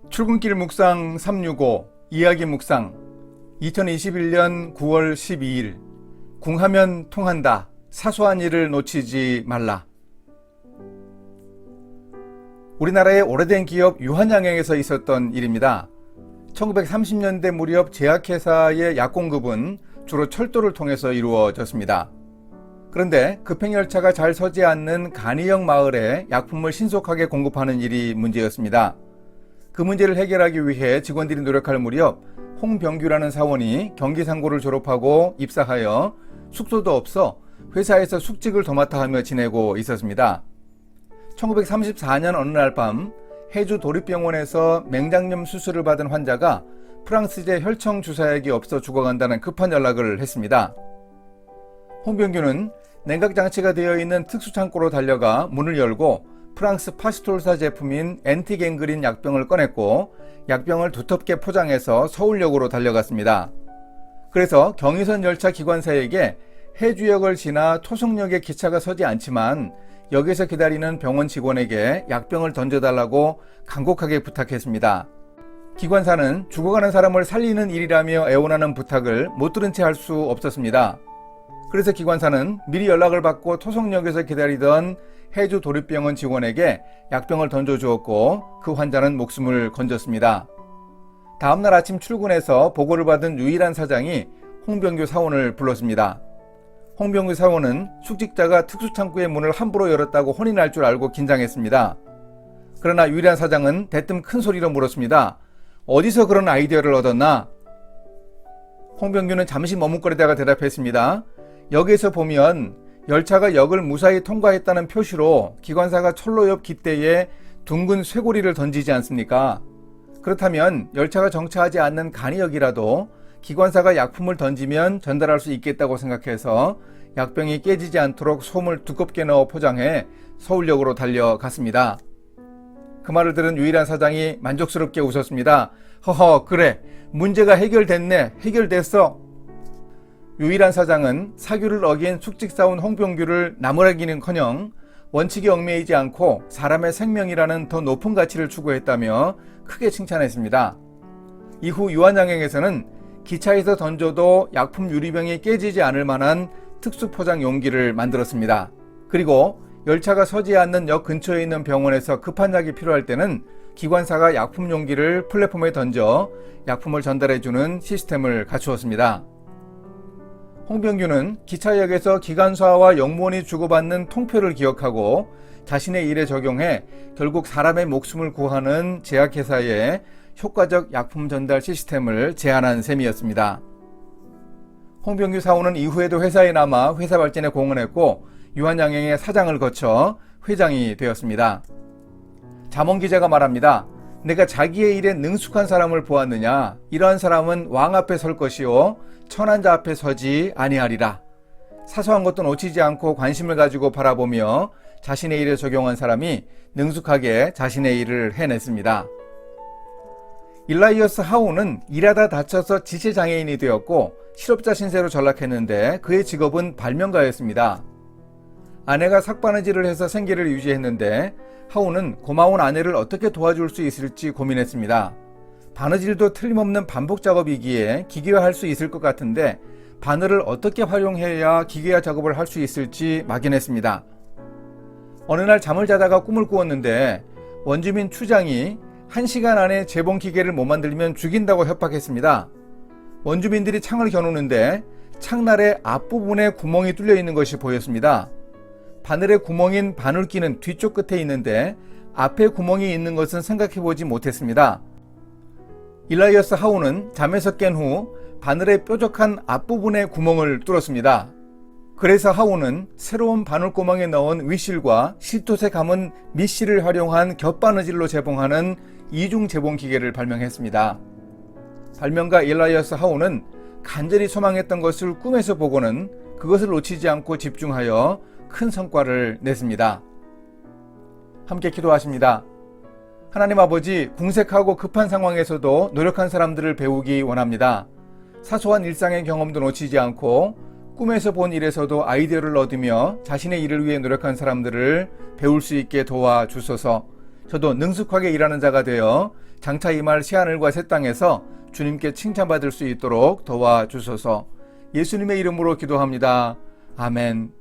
출근길 묵상 365 이야기 묵상 2021년 9월 12일 궁하면 통한다. 사소한 일을 놓치지 말라. 우리나라의 오래된 기업 유한양행에서 있었던 일입니다. 1930년대 무렵 제약회사의 약공급은 주로 철도를 통해서 이루어졌습니다. 그런데 급행열차가 잘 서지 않는 간이역 마을에 약품을 신속하게 공급하는 일이 문제였습니다. 그 문제를 해결하기 위해 직원들이 노력할 무렵 홍병규라는 사원이 경기상고를 졸업하고 입사하여 숙소도 없어 회사에서 숙직을 도맡아 하며 지내고 있었습니다. 1934년 어느 날 밤 해주 도립병원에서 맹장염 수술을 받은 환자가 프랑스제 혈청 주사약이 없어 죽어간다는 급한 연락을 했습니다. 홍병규는 냉각장치가 되어 있는 특수창고로 달려가 문을 열고 프랑스 파스톨사 제품인 엔티갱그린 약병을 꺼냈고 약병을 두텁게 포장해서 서울역으로 달려갔습니다. 그래서 경의선 열차 기관사에게 해주역을 지나 토성역에 기차가 서지 않지만 역에서 기다리는 병원 직원에게 약병을 던져달라고 간곡하게 부탁했습니다. 기관사는 죽어가는 사람을 살리는 일이라며 애원하는 부탁을 못 들은 채 할 수 없었습니다. 그래서 기관사는 미리 연락을 받고 토성역에서 기다리던 해주 도립병원 직원에게 약병을 던져주었고 그 환자는 목숨을 건졌습니다. 다음날 아침 출근해서 보고를 받은 유일한 사장이 홍병규 사원을 불렀습니다. 홍병규 사원은 숙직자가 특수창구의 문을 함부로 열었다고 혼이 날 줄 알고 긴장했습니다. 그러나 유일한 사장은 대뜸 큰 소리로 물었습니다. 어디서 그런 아이디어를 얻었나? 홍병규는 잠시 머뭇거리다가 대답했습니다. 역에서 보면 열차가 역을 무사히 통과했다는 표시로 기관사가 철로 옆 깃대에 둥근 쇠고리를 던지지 않습니까? 그렇다면 열차가 정차하지 않는 간이역이라도 기관사가 약품을 던지면 전달할 수 있겠다고 생각해서 약병이 깨지지 않도록 솜을 두껍게 넣어 포장해 서울역으로 달려갔습니다. 그 말을 들은 유일한 사장이 만족스럽게 웃었습니다. 허허, 그래, 문제가 해결됐어. 유일한 사장은 사규를 어긴 숙직사원 홍병규를 나무라기는커녕 원칙에 얽매이지 않고 사람의 생명이라는 더 높은 가치를 추구했다며 크게 칭찬했습니다. 이후 유한양행에서는 기차에서 던져도 약품 유리병이 깨지지 않을 만한 특수포장 용기를 만들었습니다. 그리고 열차가 서지 않는 역 근처에 있는 병원에서 급한 약이 필요할 때는 기관사가 약품 용기를 플랫폼에 던져 약품을 전달해주는 시스템을 갖추었습니다. 홍병규는 기차역에서 기관사와 역무원이 주고받는 통표를 기억하고 자신의 일에 적용해 결국 사람의 목숨을 구하는 제약회사에 효과적 약품 전달 시스템을 제안한 셈이었습니다. 홍병규 사원은 이후에도 회사에 남아 회사 발전에 공헌했고 유한양행의 사장을 거쳐 회장이 되었습니다. 잠원 기자가 말합니다. 내가 자기의 일에 능숙한 사람을 보았느냐? 이러한 사람은 왕 앞에 설 것이요 천한 자 앞에 서지 아니하리라. 사소한 것도 놓치지 않고 관심을 가지고 바라보며 자신의 일에 적용한 사람이 능숙하게 자신의 일을 해냈습니다. 일라이어스 하우는 일하다 다쳐서 지체장애인이 되었고 실업자 신세로 전락했는데 그의 직업은 발명가였습니다. 아내가 삭바느질을 해서 생계를 유지했는데 하우는 고마운 아내를 어떻게 도와줄 수 있을지 고민했습니다. 바느질도 틀림없는 반복 작업이기에 기계화할 수 있을 것 같은데 바늘을 어떻게 활용해야 기계화 작업을 할 수 있을지 막연했습니다. 어느 날 잠을 자다가 꿈을 꾸었는데 원주민 추장이 1시간 안에 재봉 기계를 못 만들면 죽인다고 협박했습니다. 원주민들이 창을 겨누는데 창날의 앞부분에 구멍이 뚫려 있는 것이 보였습니다. 바늘의 구멍인 바늘기는 뒤쪽 끝에 있는데 앞에 구멍이 있는 것은 생각해보지 못했습니다. 일라이어스 하우는 잠에서 깬 후 바늘의 뾰족한 앞부분에 구멍을 뚫었습니다. 그래서 하우는 새로운 바늘구멍에 넣은 윗실과 실톳에 감은 밑실을 활용한 겹바느질로 재봉하는 이중 재봉 기계를 발명했습니다. 발명가 일라이어스 하우는 간절히 소망했던 것을 꿈에서 보고는 그것을 놓치지 않고 집중하여 큰 성과를 냈습니다. 함께 기도하십니다. 하나님 아버지, 궁색하고 급한 상황에서도 노력한 사람들을 배우기 원합니다. 사소한 일상의 경험도 놓치지 않고 꿈에서 본 일에서도 아이디어를 얻으며 자신의 일을 위해 노력한 사람들을 배울 수 있게 도와주소서. 저도 능숙하게 일하는 자가 되어 장차 임할 새하늘과 새 땅에서 주님께 칭찬받을 수 있도록 도와주소서. 예수님의 이름으로 기도합니다. 아멘.